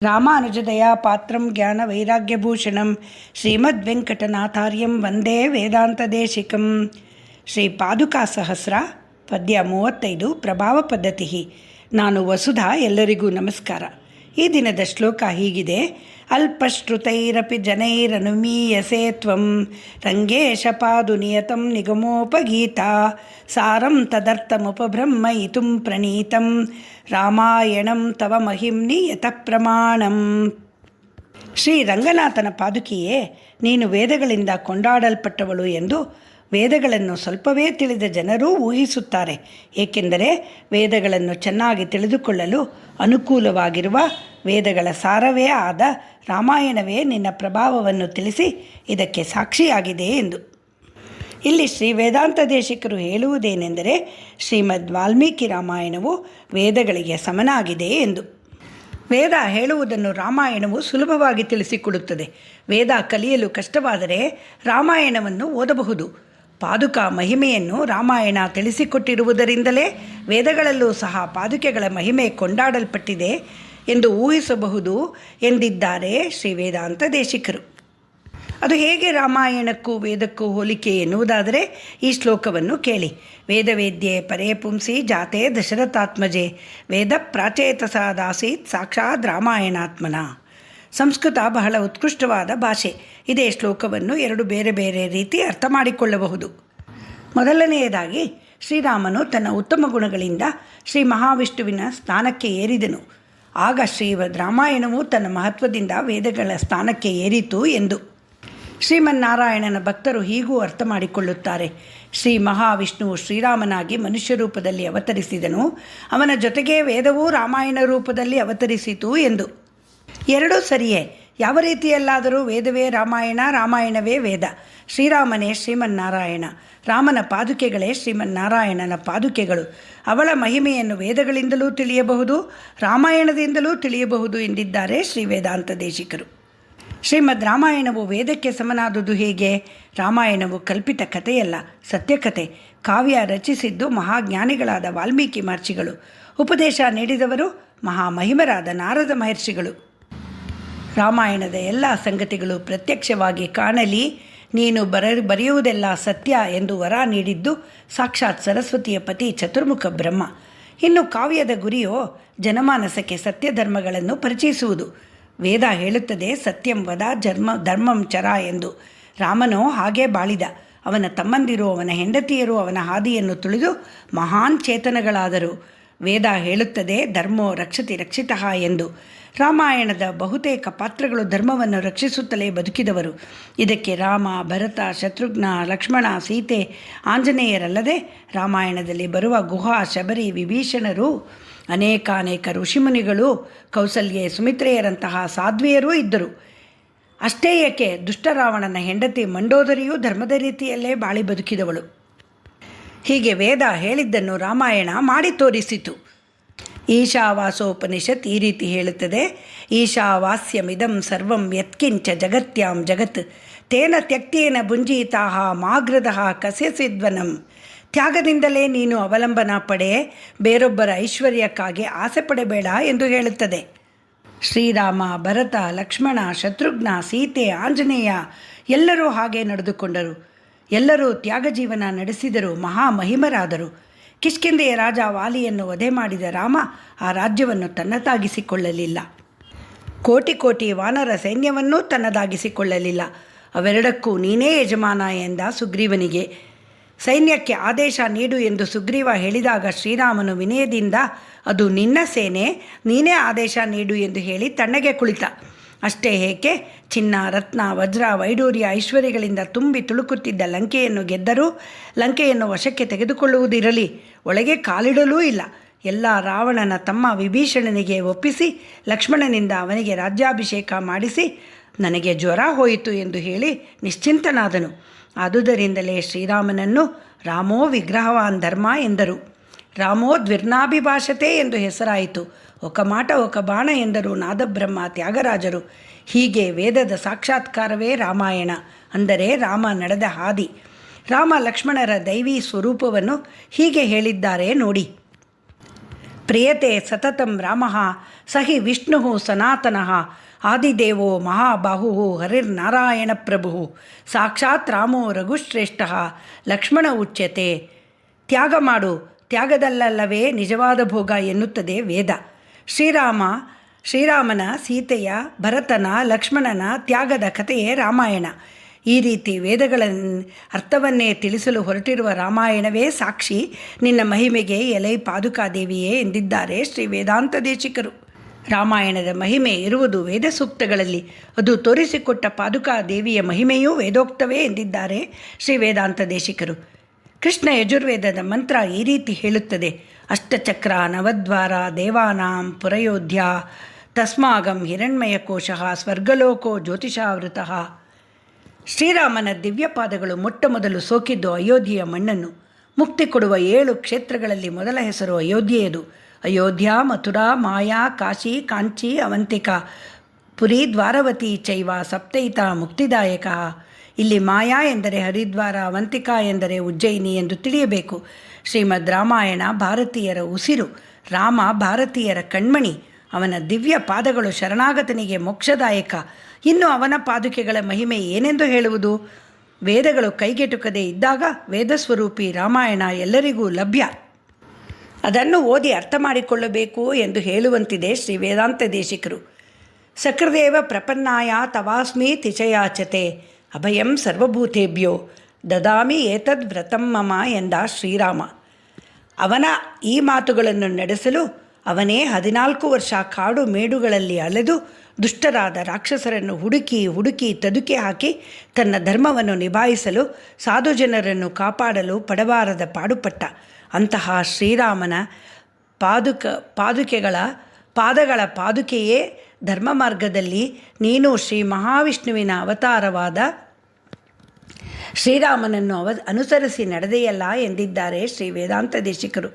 ರಾಮಾನುಜದಯಾ ಪಾತ್ರಂ ಜ್ಞಾನ ವೈರಾಗ್ಯಭೂಷಣಂ ಶ್ರೀಮದ್ವೆಂಕಟನಾಥಾರ್ಯಂ ವಂದೇ ವೇದಾಂತದೇಶಿಕಂ. ಶ್ರೀ ಪಾದುಕಾ ಸಹಸ್ರ ಪದ್ಯ 35 ಪ್ರಭಾವ ಪದ್ಧತಿ. ನಾನು ವಸುಧಾ. ಎಲ್ಲರಿಗೂ ನಮಸ್ಕಾರ. ಈ ದಿನದ ಶ್ಲೋಕ ಹೀಗಿದೆ: ಅಲ್ಪಶ್ರುತೈರಪಿ ಜನೈರನುಮೀಯಸೆ ತ್ವಂ ರಂಗೇಶ ಪಾದು ನಿಯತಂ ನಿಗಮೋಪಗೀತ ಸಾರಂ ತದರ್ಥಮುಪಬ್ರಹ್ಮಯಿತುಂ ಪ್ರಣೀತಂ ರಾಮಾಯಣಂ ತವ ಮಹಿಮ್ನಿ ಯತಃ ಪ್ರಮಾಣಂ. ಶ್ರೀ ರಂಗನಾಥನ ಪಾದುಕೆಯೇ, ನೀನು ವೇದಗಳಿಂದ ಕೊಂಡಾಡಲ್ಪಟ್ಟವಳು ಎಂದು ವೇದಗಳನ್ನು ಸ್ವಲ್ಪವೇ ತಿಳಿದ ಜನರೂ ಊಹಿಸುತ್ತಾರೆ. ಏಕೆಂದರೆ ವೇದಗಳನ್ನು ಚೆನ್ನಾಗಿ ತಿಳಿದುಕೊಳ್ಳಲು ಅನುಕೂಲವಾಗಿರುವ ವೇದಗಳ ಸಾರವೇ ಆದ ರಾಮಾಯಣವೇ ನಿನ್ನ ಪ್ರಭಾವವನ್ನು ತಿಳಿಸಿ ಇದಕ್ಕೆ ಸಾಕ್ಷಿಯಾಗಿದೆ ಎಂದು. ಇಲ್ಲಿ ಶ್ರೀ ವೇದಾಂತ ದೇಶಿಕರು ಹೇಳುವುದೇನೆಂದರೆ, ಶ್ರೀಮದ್ ವಾಲ್ಮೀಕಿ ರಾಮಾಯಣವು ವೇದಗಳಿಗೆ ಸಮನಾಗಿದೆ ಎಂದು. ವೇದ ಹೇಳುವುದನ್ನು ರಾಮಾಯಣವು ಸುಲಭವಾಗಿ ತಿಳಿಸಿಕೊಡುತ್ತದೆ. ವೇದ ಕಲಿಯಲು ಕಷ್ಟವಾದರೆ ರಾಮಾಯಣವನ್ನು ಓದಬಹುದು. ಪಾದುಕಾ ಮಹಿಮೆಯನ್ನು ರಾಮಾಯಣ ತಿಳಿಸಿಕೊಟ್ಟಿರುವುದರಿಂದಲೇ ವೇದಗಳಲ್ಲೂ ಸಹ ಪಾದುಕೆಗಳ ಮಹಿಮೆ ಕೊಂಡಾಡಲ್ಪಟ್ಟಿದೆ ಎಂದು ಊಹಿಸಬಹುದು ಎಂದಿದ್ದಾರೆ ಶ್ರೀ ವೇದಾಂತ ದೇಶಿಕರು. ಅದು ಹೇಗೆ ರಾಮಾಯಣಕ್ಕೂ ವೇದಕ್ಕೂ ಹೋಲಿಕೆ ಎನ್ನುವುದಾದರೆ ಈ ಶ್ಲೋಕವನ್ನು ಕೇಳಿ: ವೇದವೇದ್ಯೆ ಪರೇ ಪುಂಸಿ ಜಾತೆ ದಶರಥಾತ್ಮಜೆ ವೇದ ಪ್ರಾಚೇತಸಾದಾಸೀತ್ ಸಾಕ್ಷಾತ್ ರಾಮಾಯಣಾತ್ಮನ. ಸಂಸ್ಕೃತ ಬಹಳ ಉತ್ಕೃಷ್ಟವಾದ ಭಾಷೆ. ಇದೇ ಶ್ಲೋಕವನ್ನು ಎರಡು ಬೇರೆ ಬೇರೆ ರೀತಿ ಅರ್ಥ ಮಾಡಿಕೊಳ್ಳಬಹುದು. ಮೊದಲನೆಯದಾಗಿ, ಶ್ರೀರಾಮನು ತನ್ನ ಉತ್ತಮ ಗುಣಗಳಿಂದ ಶ್ರೀ ಮಹಾವಿಷ್ಣುವಿನ ಸ್ಥಾನಕ್ಕೆ ಏರಿದನು. ಆಗ ಶ್ರೀಮದ್ ರಾಮಾಯಣವು ತನ್ನ ಮಹತ್ವದಿಂದ ವೇದಗಳ ಸ್ಥಾನಕ್ಕೆ ಏರಿತು ಎಂದು. ಶ್ರೀಮನ್ನಾರಾಯಣನ ಭಕ್ತರು ಹೀಗೂ ಅರ್ಥ ಮಾಡಿಕೊಳ್ಳುತ್ತಾರೆ: ಶ್ರೀ ಮಹಾವಿಷ್ಣುವು ಶ್ರೀರಾಮನಾಗಿ ಮನುಷ್ಯ ರೂಪದಲ್ಲಿ ಅವತರಿಸಿದನು, ಅವನ ಜೊತೆಗೆ ವೇದವೂ ರಾಮಾಯಣ ರೂಪದಲ್ಲಿ ಅವತರಿಸಿತು ಎಂದು. ಎರಡೂ ಸರಿಯೇ. ಯಾವ ರೀತಿಯಲ್ಲಾದರೂ ವೇದವೇ ರಾಮಾಯಣ, ರಾಮಾಯಣವೇ ವೇದ. ಶ್ರೀರಾಮನೇ ಶ್ರೀಮನ್ನಾರಾಯಣ, ರಾಮನ ಪಾದುಕೆಗಳೇ ಶ್ರೀಮನ್ನಾರಾಯಣನ ಪಾದುಕೆಗಳು. ಅವಳ ಮಹಿಮೆಯನ್ನು ವೇದಗಳಿಂದಲೂ ತಿಳಿಯಬಹುದು, ರಾಮಾಯಣದಿಂದಲೂ ತಿಳಿಯಬಹುದು ಎಂದಿದ್ದಾರೆ ಶ್ರೀ ವೇದಾಂತ ದೇಶಿಕರು. ಶ್ರೀಮದ್ ರಾಮಾಯಣವು ವೇದಕ್ಕೆ ಸಮನಾದುದು ಹೇಗೆ? ರಾಮಾಯಣವು ಕಲ್ಪಿತ ಕಥೆಯಲ್ಲ, ಸತ್ಯಕಥೆ. ಕಾವ್ಯ ರಚಿಸಿದ್ದು ಮಹಾಜ್ಞಾನಿಗಳಾದ ವಾಲ್ಮೀಕಿ ಮಹರ್ಷಿಗಳು. ಉಪದೇಶ ನೀಡಿದವರು ಮಹಾಮಹಿಮರಾದ ನಾರದ ಮಹರ್ಷಿಗಳು. ರಾಮಾಯಣದ ಎಲ್ಲ ಸಂಗತಿಗಳು ಪ್ರತ್ಯಕ್ಷವಾಗಿ ಕಾಣಲಿ, ನೀನು ಬರೆಯುವುದೆಲ್ಲ ಸತ್ಯ ಎಂದು ವರ ನೀಡಿದ್ದು ಸಾಕ್ಷಾತ್ ಸರಸ್ವತಿಯ ಪತಿ ಚತುರ್ಮುಖ ಬ್ರಹ್ಮ. ಇನ್ನು ಕಾವ್ಯದ ಗುರಿಯೋ ಜನಮಾನಸಕ್ಕೆ ಸತ್ಯಧರ್ಮಗಳನ್ನು ಪರಿಚಯಿಸುವುದು. ವೇದ ಹೇಳುತ್ತದೆ ಸತ್ಯಂ ವದ ಧರ್ಮಂ ಚರ ಎಂದು. ರಾಮನೋ ಹಾಗೇ ಬಾಳಿದ. ಅವನ ತಮ್ಮಂದಿರು, ಅವನ ಹೆಂಡತಿಯರು ಅವನ ಹಾದಿಯನ್ನು ತುಳಿದು ಮಹಾನ್ ಚೇತನಗಳಾದರು. ವೇದ ಹೇಳುತ್ತದೆ ಧರ್ಮೋ ರಕ್ಷತಿ ರಕ್ಷಿತಃ ಎಂದು. ರಾಮಾಯಣದ ಬಹುತೇಕ ಪಾತ್ರಗಳು ಧರ್ಮವನ್ನು ರಕ್ಷಿಸುತ್ತಲೇ ಬದುಕಿದವರು. ಇದಕ್ಕೆ ರಾಮ, ಭರತ, ಶತ್ರುಘ್ನ, ಲಕ್ಷ್ಮಣ, ಸೀತೆ, ಆಂಜನೇಯರಲ್ಲದೆ ರಾಮಾಯಣದಲ್ಲಿ ಬರುವ ಗುಹಾ, ಶಬರಿ, ವಿಭೀಷಣರು, ಅನೇಕಾನೇಕ ಋಷಿಮುನಿಗಳು, ಕೌಸಲ್ಯೆ, ಸುಮಿತ್ರೆಯರಂತಹ ಸಾಧ್ವಿಯರೂ ಇದ್ದರು. ಅಷ್ಟೇ ಏಕೆ, ದುಷ್ಟರಾವಣನ ಹೆಂಡತಿ ಮಂಡೋದರಿಯೂ ಧರ್ಮದ ರೀತಿಯಲ್ಲೇ ಬಾಳಿ ಬದುಕಿದವಳು. ಹೀಗೆ ವೇದ ಹೇಳಿದ್ದನ್ನು ರಾಮಾಯಣ ಮಾಡಿ ತೋರಿಸಿತು. ಈಶಾವಾಸೋಪನಿಷತ್ ಈ ರೀತಿ ಹೇಳುತ್ತದೆ: ಈಶಾವಾಸ್ಯಮಿದಂ ಸರ್ವಂ ಯತ್ಕಿಂಚ ಜಗತ್ಯಾಂ ಜಗತ್ ತೇನ ತ್ಯಕ್ತೇನ ಭುಂಜೀತಾಹ ಮಾಗ್ರದಃ ಕಸ್ಯಸಿದ್ವನಂ. ತ್ಯಾಗದಿಂದಲೇ ನೀನು ಅವಲಂಬನ ಪಡೆ, ಬೇರೊಬ್ಬರ ಐಶ್ವರ್ಯಕ್ಕಾಗಿ ಆಸೆ ಪಡಬೇಡ ಎಂದು ಹೇಳುತ್ತದೆ. ಶ್ರೀರಾಮ, ಭರತ, ಲಕ್ಷ್ಮಣ, ಶತ್ರುಘ್ನ, ಸೀತೆ, ಆಂಜನೇಯ ಎಲ್ಲರೂ ಹಾಗೆ ನಡೆದುಕೊಂಡರು. ಎಲ್ಲರೂ ತ್ಯಾಗ ಜೀವನ ನಡೆಸಿದರು, ಮಹಾಮಹಿಮರಾದರು. ಕಿಷ್ಕಿಂಧೆಯ ರಾಜ ವಾಲಿಯನ್ನು ವಧೆ ಮಾಡಿದ ರಾಮ ಆ ರಾಜ್ಯವನ್ನು ತನ್ನದಾಗಿಸಿಕೊಳ್ಳಲಿಲ್ಲ. ಕೋಟಿ ಕೋಟಿ ವಾನರ ಸೈನ್ಯವನ್ನೂ ತನ್ನದಾಗಿಸಿಕೊಳ್ಳಲಿಲ್ಲ. ಅವೆರಡಕ್ಕೂ ನೀನೇ ಯಜಮಾನ ಎಂದ ಸುಗ್ರೀವನಿಗೆ. ಸೈನ್ಯಕ್ಕೆ ಆದೇಶ ನೀಡು ಎಂದು ಸುಗ್ರೀವ ಹೇಳಿದಾಗ ಶ್ರೀರಾಮನು ವಿನಯದಿಂದ ಅದು ನಿನ್ನ ಸೇನೆ, ನೀನೇ ಆದೇಶ ನೀಡು ಎಂದು ಹೇಳಿ ತಣ್ಣಗೆ ಕುಳಿತ. ಅಷ್ಟೇ ಏಕೆ, ಚಿನ್ನ, ರತ್ನ, ವಜ್ರ, ವೈಡೂರ್ಯ, ಐಶ್ವರ್ಯಗಳಿಂದ ತುಂಬಿ ತುಳುಕುತ್ತಿದ್ದ ಲಂಕೆಯನ್ನು ಗೆದ್ದರೂ ಲಂಕೆಯನ್ನು ವಶಕ್ಕೆ ತೆಗೆದುಕೊಳ್ಳುವುದಿರಲಿ, ಒಳಗೆ ಕಾಲಿಡಲೂ ಇಲ್ಲ. ಎಲ್ಲ ರಾವಣನ ತಮ್ಮ ವಿಭೀಷಣನಿಗೆ ಒಪ್ಪಿಸಿ ಲಕ್ಷ್ಮಣನಿಂದ ಅವನಿಗೆ ರಾಜ್ಯಾಭಿಷೇಕ ಮಾಡಿಸಿ ನನಗೆ ಜ್ವರ ಹೋಯಿತು ಎಂದು ಹೇಳಿ ನಿಶ್ಚಿಂತನಾದನು. ಆದುದರಿಂದಲೇ ಶ್ರೀರಾಮನನ್ನು ರಾಮೋ ವಿಗ್ರಹವಾನ್ ಧರ್ಮ ಎಂದರು. ರಾಮೋ ದ್ವಿರ್ನಾಭಿಭಾಷತೆ ಎಂದು ಹೆಸರಾಯಿತು. ಒಕ ಮಾಟ ಒಕ ಬಾಣ ಎಂದರು ನಾದಬ್ರಹ್ಮ ತ್ಯಾಗರಾಜರು. ಹೀಗೆ ವೇದದ ಸಾಕ್ಷಾತ್ಕಾರವೇ ರಾಮಾಯಣ, ಅಂದರೆ ರಾಮ ನಡೆದ ಹಾದಿ. ರಾಮ ಲಕ್ಷ್ಮಣರ ದೈವಿ ಸ್ವರೂಪವನ್ನು ಹೀಗೆ ಹೇಳಿದ್ದಾರೆ ನೋಡಿ: ಪ್ರಿಯತೆ ಸತತಂ ರಾಮ ಸ ಹಿ ವಿಷ್ಣು ಸನಾತನಃ ಆದಿದೇವೋ ಮಹಾಬಾಹು ಹರಿರ್ನಾರಾಯಣ ಪ್ರಭು ಸಾಕ್ಷಾತ್ ರಾಮೋ ರಘುಶ್ರೇಷ್ಠ ಲಕ್ಷ್ಮಣ ಉಚ್ಯತೆ. ತ್ಯಾಗ ಮಾಡು, ತ್ಯಾಗದಲ್ಲವೇ ನಿಜವಾದ ಭೋಗ ಎನ್ನುತ್ತದೆ ವೇದ. ಶ್ರೀರಾಮನ, ಸೀತೆಯ, ಭರತನ, ಲಕ್ಷ್ಮಣನ ತ್ಯಾಗದ ಕಥೆಯೇ ರಾಮಾಯಣ. ಈ ರೀತಿ ವೇದಗಳ ಅರ್ಥವನ್ನೇ ತಿಳಿಸಲು ಹೊರಟಿರುವ ರಾಮಾಯಣವೇ ಸಾಕ್ಷಿ ನಿನ್ನ ಮಹಿಮೆಗೆ ಎಲೈ ಪಾದುಕಾದೇವಿಯೇ ಎಂದಿದ್ದಾರೆ ಶ್ರೀ ವೇದಾಂತ ದೇಶಿಕರು. ರಾಮಾಯಣದ ಮಹಿಮೆ ಇರುವುದು ವೇದ ಸೂಕ್ತಗಳಲ್ಲಿ, ಅದು ತೋರಿಸಿಕೊಟ್ಟ ಪಾದುಕಾದೇವಿಯ ಮಹಿಮೆಯೂ ವೇದೋಕ್ತವೇ ಎಂದಿದ್ದಾರೆ ಶ್ರೀ ವೇದಾಂತ ದೇಶಿಕರು. ಕೃಷ್ಣ ಯಜುರ್ವೇದದ ಮಂತ್ರ ಈ ರೀತಿ ಹೇಳುತ್ತದೆ: ಅಷ್ಟಚಕ್ರ ನವದ್ವಾರ ದೇವಾನಾಂ ಪುರಯೋಧ್ಯ ತಸ್ಮಾಗಂ ಹಿರಣ್ಮಯ ಕೋಶಃ ಸ್ವರ್ಗಲೋಕೋ ಜ್ಯೋತಿಷಾವೃತಃ. ಶ್ರೀರಾಮನ ದಿವ್ಯಪಾದಗಳು ಮೊಟ್ಟ ಮೊದಲು ಸೋಕಿದ್ದು ಅಯೋಧ್ಯೆಯ ಮಣ್ಣನ್ನು. ಮುಕ್ತಿ ಕೊಡುವ 7 ಕ್ಷೇತ್ರಗಳಲ್ಲಿ ಮೊದಲ ಹೆಸರು ಅಯೋಧ್ಯೆಯದು. ಅಯೋಧ್ಯ, ಮಥುರಾ, ಮಾಯಾ, ಕಾಶಿ, ಕಾಂಚಿ, ಅವಂತಿಕಾ, ಪುರಿ, ದ್ವಾರವತಿ ಚೈವ ಸಪ್ತೈತ ಮುಕ್ತಿದಾಯಕ. ಇಲ್ಲಿ ಮಾಯಾ ಎಂದರೆ ಹರಿದ್ವಾರ, ಅವಂತಿಕಾ ಎಂದರೆ ಉಜ್ಜಯಿನಿ ಎಂದು ತಿಳಿಯಬೇಕು. ಶ್ರೀಮದ್ ರಾಮಾಯಣ ಭಾರತೀಯರ ಉಸಿರು. ರಾಮ ಭಾರತೀಯರ ಕಣ್ಮಣಿ. ಅವನ ದಿವ್ಯ ಪಾದಗಳು ಶರಣಾಗತನಿಗೆ ಮೋಕ್ಷದಾಯಕ. ಇನ್ನು ಅವನ ಪಾದುಕೆಗಳ ಮಹಿಮೆ ಏನೆಂದು ಹೇಳುವುದು? ವೇದಗಳು ಕೈಗೆಟುಕದೇ ಇದ್ದಾಗ ವೇದಸ್ವರೂಪಿ ರಾಮಾಯಣ ಎಲ್ಲರಿಗೂ ಲಭ್ಯ. ಅದನ್ನು ಓದಿ ಅರ್ಥ ಮಾಡಿಕೊಳ್ಳಬೇಕು ಎಂದು ಹೇಳುವಂತಿದೆ ಶ್ರೀ ವೇದಾಂತ ದೇಶಿಕರು. ಸಕೃದೇವ ಪ್ರಪನ್ನಾಯ ತವಾಸ್ಮಿ ತಿಚಯಾಚತೆ ಅಭಯಂ ಸರ್ವಭೂತೇಭ್ಯೋ ದದಾಮಿ ಏತದ್ ವ್ರತಂ ಮಮ ಎಂದ ಶ್ರೀರಾಮ. ಅವನ ಈ ಮಾತುಗಳನ್ನು ನಡೆಸಲು ಅವನೇ 14 ವರ್ಷ ಕಾಡು ಮೇಡುಗಳಲ್ಲಿ ಅಲೆದು ದುಷ್ಟರಾದ ರಾಕ್ಷಸರನ್ನು ಹುಡುಕಿ ತದುಕಿ ಹಾಕಿ ತನ್ನ ಧರ್ಮವನ್ನು ನಿಭಾಯಿಸಲು ಸಾಧು ಜನರನ್ನು ಕಾಪಾಡಲು ಪಡಬಾರದ ಪಾಡುಪಟ್ಟ. ಅಂತಹ ಶ್ರೀರಾಮನ ಪಾದಗಳ ಪಾದುಕೆಯೇ ಧರ್ಮ ಮಾರ್ಗದಲ್ಲಿ ನೀನು ಶ್ರೀ ಮಹಾವಿಷ್ಣುವಿನ ಅವತಾರವಾದ ಶ್ರೀರಾಮನನ್ನು ಅನುಸರಿಸಿ ನಡೆದೆಯಲ್ಲ ಎಂದಿದ್ದಾರೆ ಶ್ರೀ ವೇದಾಂತ ದೇಶಿಕರು.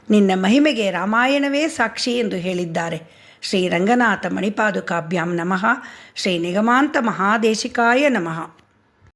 ನಿನ್ನ ಮಹಿಮೆಗೆ ರಾಮಾಯಣವೇ ಸಾಕ್ಷಿ ಎಂದು ಹೇಳಿದ್ದಾರೆ. ಶ್ರೀ ರಂಗನಾಥ ಮಣಿಪಾದುಕಾಭ್ಯಾಂ ನಮಃ. ಶ್ರೀ ನಿಗಮಾಂತ ಮಹಾದೇಶಿಕಾಯ ನಮಃ.